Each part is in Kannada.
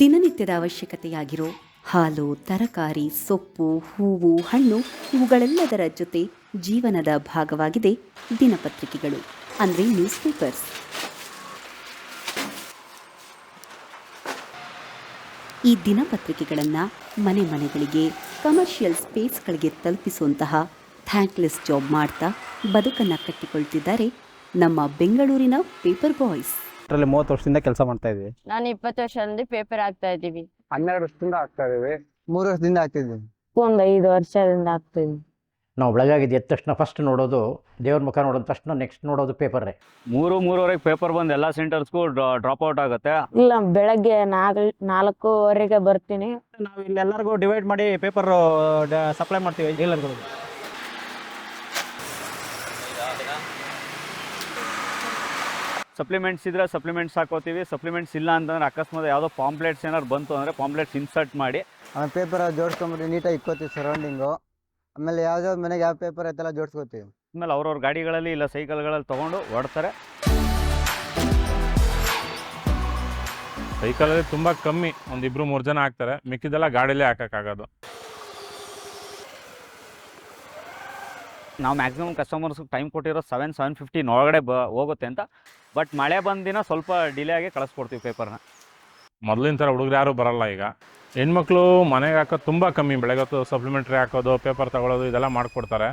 ದಿನನಿತ್ಯದ ಅವಶ್ಯಕತೆಯಾಗಿರೋ ಹಾಲು, ತರಕಾರಿ, ಸೊಪ್ಪು, ಹೂವು, ಹಣ್ಣು ಇವುಗಳೆಲ್ಲದರ ಜೊತೆ ಜೀವನದ ಭಾಗವಾಗಿದೆ ದಿನಪತ್ರಿಕೆಗಳು, ಅಂದರೆ ನ್ಯೂಸ್ ಪೇಪರ್ಸ್. ಈ ದಿನಪತ್ರಿಕೆಗಳನ್ನು ಮನೆ ಮನೆಗಳಿಗೆ, ಕಮರ್ಷಿಯಲ್ ಸ್ಪೇಸ್ಗಳಿಗೆ ತಲುಪಿಸುವಂತಹ ಥ್ಯಾಂಕ್ಲೆಸ್ ಜಾಬ್ ಮಾಡ್ತಾ ಬದುಕನ್ನು ಕಟ್ಟಿಕೊಳ್ತಿದ್ದಾರೆ ನಮ್ಮ ಬೆಂಗಳೂರಿನ ಪೇಪರ್ ಬಾಯ್ಸ್. 30 ವರ್ಷದಿಂದ ಕೆಲಸ ಮಾಡ್ತಾ ಇದ್ದೀವಿ. ನಾನು 20 ವರ್ಷದಿಂದ ಪೇಪರ್ ಆಗ್ತಾ ಇದ್ದೀವಿ. 12 ವರ್ಷದಿಂದ ಆಗ್ತಾ ಇದೀವಿ. 3 ವರ್ಷದಿಂದ ಆಗ್ತಿದ್ದೀವಿ. ಒಂದು 5 ವರ್ಷದಿಂದ ಆಗ್ತಿದ್ವಿ. ನಾವು ಬೆಳಗಾಗಿದ್ದು ಎದ್ದ ತಕ್ಷಣ ಫಸ್ಟ್ ನೋಡೋದು ದೇವ್ರ ಮುಖ ನೋಡೋದ ತಕ್ಷಣ ನೆಕ್ಸ್ಟ್ ನೋಡೋದು ಪೇಪರೇ. 3-3:30 ಪೇಪರ್ ಬಂದು ಎಲ್ಲ ಸೆಂಟರ್ಸ್ಗೂ ಡ್ರಾಪ್ ಔಟ್ ಆಗುತ್ತೆ. ಇಲ್ಲ, ಬೆಳಗ್ಗೆ 4:30 ಬರ್ತೀನಿ. ನಾವು ಇಲ್ಲಿ ಎಲ್ಲರಿಗೂ ಡಿವೈಡ್ ಮಾಡಿ ಪೇಪರ್ ಸಪ್ಲೈ ಮಾಡ್ತೀವಿ ಡೀಲರ್ಗಳಿಗೆ. ಸಪ್ಲಿಮೆಂಟ್ಸ್ ಇದ್ರೆ ಸಪ್ಲಿಮೆಂಟ್ಸ್ ಹಾಕೋತೀವಿ. ಸಪ್ಲಿಮೆಂಟ್ಸ್ ಇಲ್ಲ ಅಂತಂದ್ರೆ ಅಕಸ್ಮಾತ್ ಯಾವುದೋ ಪಾಂಪ್ಲೆಟ್ಸ್ ಏನಾದ್ರು ಬಂತು ಅಂದರೆ ಪಾಂಪ್ಲೆಟ್ಸ್ ಇನ್ಸರ್ಟ್ ಮಾಡಿ ಆಮೇಲೆ ಪೇಪರ್ ಜೋಡಿಸ್ಕೊಂಡ್ಬಿಟ್ಟು ನೀಟಾಗಿ ಇಕ್ಕೋತೀವಿ ಸರೌಂಡಿಂಗು. ಆಮೇಲೆ ಯಾವ್ದಾವ್ದು ಮನೆಗೆ ಯಾವ ಪೇಪರ್ ಐತೆಲ್ಲ ಜೋಡಿಸ್ಕೋತೀವಿ. ಆಮೇಲೆ ಅವ್ರವ್ರ ಗಾಡಿಗಳಲ್ಲಿ ಇಲ್ಲ ಸೈಕಲ್ಗಳಲ್ಲಿ ತೊಗೊಂಡು ಹೊಡ್ತಾರೆ. ಸೈಕಲಲ್ಲಿ ತುಂಬ ಕಮ್ಮಿ, 1-2-3 ಜನ ಹಾಕ್ತಾರೆ, ಮಿಕ್ಕಿದೆಲ್ಲ ಗಾಡಿಯಲ್ಲೇ ಹಾಕೋಕ್ಕಾಗೋದು. ನಾವು ಮ್ಯಾಕ್ಸಿಮಮ್ ಕಸ್ಟಮರ್ಸ್ಗೆ ಟೈಮ್ ಕೊಟ್ಟಿರೋ 7-7:15 ಒಳಗಡೆ ಹೋಗುತ್ತೆ ಅಂತ. ಬಟ್ ಮಳೆ ಬಂದ ದಿನ ಸ್ವಲ್ಪ ಡಿಲೇ ಆಗಿ ಕಳಿಸ್ಕೊಡ್ತೀವಿ ಪೇಪರ್ನ. ಮೊದಲಿನ ಥರ ಹುಡುಗರು ಯಾರೂ ಬರಲ್ಲ ಈಗ. ಹೆಣ್ಮಕ್ಳು ಮನೆಗೆ ಹಾಕೋದು ತುಂಬ ಕಮ್ಮಿ. ಬೆಳಗ್ಗೆ ಹೊತ್ತು ಸಪ್ಲಿಮೆಂಟ್ರಿ ಹಾಕೋದು, ಪೇಪರ್ ತಗೊಳ್ಳೋದು ಇದೆಲ್ಲ ಮಾಡಿಕೊಡ್ತಾರೆ.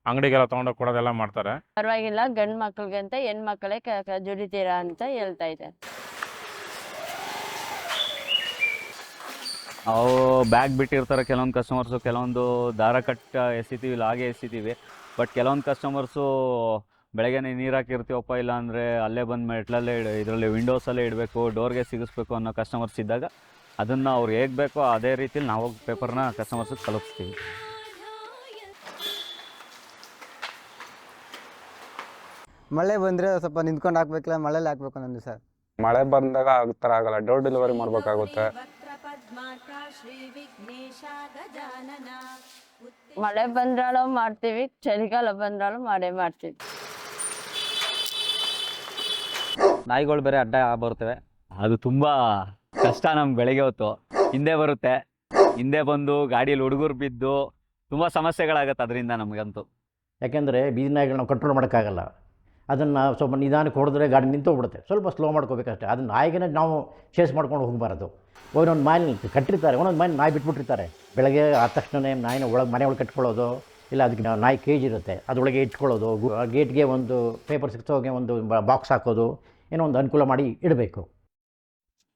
ಅಂಗಡಿಗೆಲ್ಲ ತೊಗೊಂಡೋಗಿ ಕೊಡೋದೆಲ್ಲ ಮಾಡ್ತಾರೆ. ಪರವಾಗಿಲ್ಲ, ಗಂಡು ಮಕ್ಳಿಗೆ ಅಂತ ಹೆಣ್ಮಕ್ಳೇ ದುಡಿತೀರಾ ಅಂತ ಹೇಳ್ತಾ ಇದ್ದಾರೆ. ಅವು ಬ್ಯಾಗ್ ಬಿಟ್ಟಿರ್ತಾರೆ ಕೆಲವೊಂದು ಕಸ್ಟಮರ್ಸು, ಕೆಲವೊಂದು ದಾರ ಕಟ್ಟ ಎಸಿತೀವಿ, ಇಲ್ಲ ಹಾಗೆ ಎಸಿತೀವಿ. ಬಟ್ ಕೆಲವೊಂದು ಕಸ್ಟಮರ್ಸು ಬೆಳಗ್ಗೆ ನೀರು ಹಾಕಿರ್ತೀವಪ್ಪ, ಇಲ್ಲ ಅಂದರೆ ಅಲ್ಲೇ ಬಂದು ಮೆಟ್ಲಲ್ಲೇ ಇದರಲ್ಲಿ ವಿಂಡೋಸಲ್ಲೇ ಇಡಬೇಕು, ಡೋರ್ಗೆ ಸಿಗಿಸ್ಬೇಕು ಅನ್ನೋ ಕಸ್ಟಮರ್ಸ್ ಇದ್ದಾಗ ಅದನ್ನು ಅವ್ರು ಹೇಗೆ ಬೇಕೋ ಅದೇ ರೀತಿಲಿ ನಾವು ಪೇಪರ್ನ ಕಸ್ಟಮರ್ಸಿಗೆ ತಲುಪಿಸ್ತೀವಿ. ಮಳೆ ಬಂದರೆ ಸ್ವಲ್ಪ ನಿಂತ್ಕೊಂಡು ಹಾಕ್ಬೇಕಿಲ್ಲ, ಮಳೆಯಲ್ಲಿ ಹಾಕ್ಬೇಕು ನಂದು ಸರ್. ಮಳೆ ಬಂದಾಗ ಆ ಥರ ಆಗಲ್ಲ, ಡೋರ್ ಡೆಲಿವರಿ ಮಾಡಬೇಕಾಗುತ್ತೆ. ಮಳೆ ಬಂದ್ರಾಳು ಮಾಡ್ತೀವಿ, ಚಳಿಗಾಲ ಬಂದ್ರಾಳು ಮಾಡ್ತೀವಿ. ನಾಯಿಗಳು ಬೇರೆ ಅಡ್ಡ ಬರ್ತವೆ, ಅದು ತುಂಬ ಕಷ್ಟ. ನಮ್ಗೆ ಬೆಳಗ್ಗೆ ಹೊತ್ತು ಹಿಂದೆ ಬರುತ್ತೆ, ಹಿಂದೆ ಬಂದು ಗಾಡಿಯಲ್ಲಿ ಹುಡುಗರು ಬಿದ್ದು ತುಂಬ ಸಮಸ್ಯೆಗಳಾಗತ್ತೆ ಅದರಿಂದ ನಮಗಂತೂ. ಯಾಕೆಂದರೆ ಬೀದಿ ನಾಯಿಗಳು ನಾವು ಕಂಟ್ರೋಲ್ ಮಾಡೋಕ್ಕಾಗಲ್ಲ. ಅದನ್ನು ಸ್ವಲ್ಪ ನಿಧಾನಕ್ಕೆ ಹೊಡೆದ್ರೆ ಗಾಡಿ ನಿಂತೋಗ್ಬಿಡುತ್ತೆ. ಸ್ವಲ್ಪ ಸ್ಲೋ ಮಾಡ್ಕೋಬೇಕಷ್ಟೇ. ಅದನ್ನು ನಾಯಿಗೆ ನಾವು ಚೇಸ್ ಮಾಡ್ಕೊಂಡು ಹೋಗಬಾರದು. ಒಂದೊಂದು ಮನೆ ಕಟ್ಟಿರ್ತಾರೆ, ಒಂದೊಂದು ಮನೆ ನಾಯಿ ಬಿಟ್ಬಿಟ್ಟಿರ್ತಾರೆ. ಬೆಳಗ್ಗೆ ಆದ ತಕ್ಷಣ ನಾಯಿನ ಮನೆ ಒಳಗೆ ಕಟ್ಕೊಳ್ಳೋದು, ಇಲ್ಲ ಅದಕ್ಕೆ ನಾಯಿ ಕೇಜ್ ಇರುತ್ತೆ ಅದರೊಳಗೆ ಇಟ್ಕೊಳ್ಳೋದು, ಗೇಟ್ಗೆ ಒಂದು ಪೇಪರ್ ಸಿಕ್ಸೋಗೆ ಒಂದು ಬಾಕ್ಸ್ ಹಾಕೋದು, ಏನೋ ಒಂದು ಅನುಕೂಲ ಮಾಡಿ ಇಡಬೇಕು.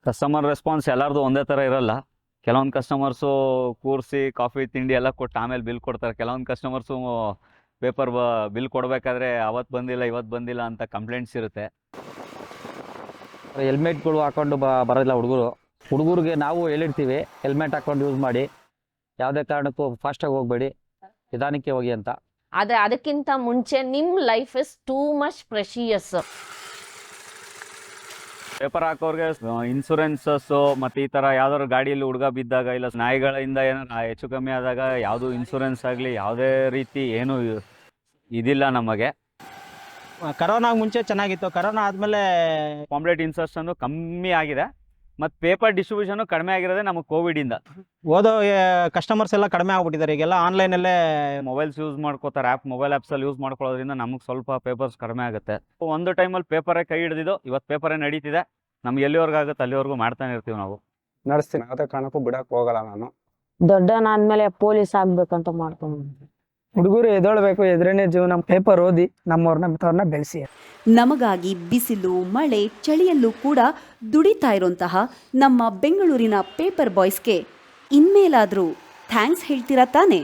ಕಸ್ಟಮರ್ ರೆಸ್ಪಾನ್ಸ್ ಎಲ್ಲರದು ಒಂದೇ ಥರ ಇರಲ್ಲ. ಕೆಲವೊಂದು ಕಸ್ಟಮರ್ಸು ಕೂರಿಸಿ ಕಾಫಿ ತಿಂಡಿ ಎಲ್ಲ ಕೊಟ್ಟು ಆಮೇಲೆ ಬಿಲ್ ಕೊಡ್ತಾರೆ. ಕೆಲವೊಂದು ಕಸ್ಟಮರ್ಸು ಪೇಪರ್ ಬಿಲ್ ಕೊಡಬೇಕಾದ್ರೆ ಅವತ್ತು ಬಂದಿಲ್ಲ ಇವತ್ತು ಬಂದಿಲ್ಲ ಅಂತ ಕಂಪ್ಲೇಂಟ್ಸ್ ಇರುತ್ತೆ. ಹೆಲ್ಮೆಟ್ಗಳು ಹಾಕ್ಕೊಂಡು ಬರೋದಿಲ್ಲ ಹುಡುಗರಿಗೆ ನಾವು ಹೇಳಿರ್ತೀವಿ, ಹೆಲ್ಮೆಟ್ ಹಾಕ್ಕೊಂಡು ಯೂಸ್ ಮಾಡಿ, ಯಾವುದೇ ಕಾರಣಕ್ಕೂ ಫಾಸ್ಟಾಗಿ ಹೋಗಬೇಡಿ, ನಿಧಾನಕ್ಕೆ ಹೋಗಿ ಅಂತ. ಆದರೆ ಅದಕ್ಕಿಂತ ಮುಂಚೆ ನಿಮ್ಮ life is too much precious. Paper ಹಾಕೋರಿಗೆ ಇನ್ಶೂರೆನ್ಸಸ್ಸು ಮತ್ತು ಈ ಥರ ಯಾವ್ದಾದ್ರು ಗಾಡಿಯಲ್ಲಿ ಹುಡುಗ ಬಿದ್ದಾಗ, ಇಲ್ಲ ನಾಯಿಗಳಿಂದ ಏನಾರು ಹೆಚ್ಚು ಕಮ್ಮಿ ಆದಾಗ ಯಾವುದು ಇನ್ಶೂರೆನ್ಸ್ ಆಗಲಿ ಯಾವುದೇ ರೀತಿ ಏನೂ ಇದಿಲ್ಲ ನಮಗೆ. ಕರೋನಾ ಮುಂಚೆ ಚೆನ್ನಾಗಿತ್ತು, ಕರೋನಾ ಆದಮೇಲೆ ಪಾಂಪ್ಲೆಟ್ ಇನ್ಸರ್ಷನ್ನು ಕಮ್ಮಿ ಆಗಿದೆ ಮತ್ತು ಪೇಪರ್ ಡಿಸ್ಟ್ರಿಬ್ಯೂಷನ್ನು ಕಡಿಮೆ ಆಗಿರೋದೇ ನಮಗೆ ಕೋವಿಡಿಂದ. ಓದೋ ಕಸ್ಟಮರ್ಸ್ ಎಲ್ಲ ಕಡಿಮೆ ಆಗ್ಬಿಟ್ಟಿದ್ದಾರೆ. ಈಗೆಲ್ಲ ಆನ್ಲೈನಲ್ಲೇ ಮೊಬೈಲ್ಸ್ ಯೂಸ್ ಮಾಡ್ಕೋತಾರೆ, ಮೊಬೈಲ್ ಆ್ಯಪ್ಸಲ್ಲಿ ಯೂಸ್ ಮಾಡ್ಕೊಳ್ಳೋದ್ರಿಂದ ನಮಗೆ ಸ್ವಲ್ಪ ಪೇಪರ್ಸ್ ಕಡಿಮೆ ಆಗುತ್ತೆ. ಒಂದು ಟೈಮಲ್ಲಿ ಪೇಪರೇ ಕೈ ಹಿಡಿದಿದ್ದು, ಇವತ್ತು ಪೇಪರೇ ನಡೀತಿದೆ. ನಮ್ಗೆ ಎಲ್ಲಿವರೆಗೂ ಆಗುತ್ತೆ ಅಲ್ಲಿವರೆಗೂ ಮಾಡ್ತಾನೆ ಇರ್ತೀವಿ ನಾವು. ನಡೆಸ್ತೀನಿ, ಯಾವುದೇ ಕಾರಣಕ್ಕೂ ಬಿಡಕ್ಕೆ ಹೋಗಲ್ಲ ನಾನು. ದೊಡ್ಡನಾದ್ಮೇಲೆ ಪೊಲೀಸ್ ಆಗ್ಬೇಕಂತ ಮಾಡ್ಕೊಂಡು ಹುಡುಗರು ಎದೊಳ್ಬೇಕು, ಎದುರನೇ ಜೀವನ. ಪೇಪರ್ ಓದಿ ನಮ್ಮವ್ರನ್ನ ಬೆಳೆಸಿ. ನಮಗಾಗಿ ಬಿಸಿಲು, ಮಳೆ, ಚಳಿಯಲ್ಲೂ ಕೂಡ ದುಡಿತಾ ಇರೋಂತಹ ನಮ್ಮ ಬೆಂಗಳೂರಿನ ಪೇಪರ್ ಬಾಯ್ಸ್ಗೆ ಇನ್ಮೇಲಾದರೂ ಥ್ಯಾಂಕ್ಸ್ ಹೇಳ್ತೀರಾ ತಾನೇ?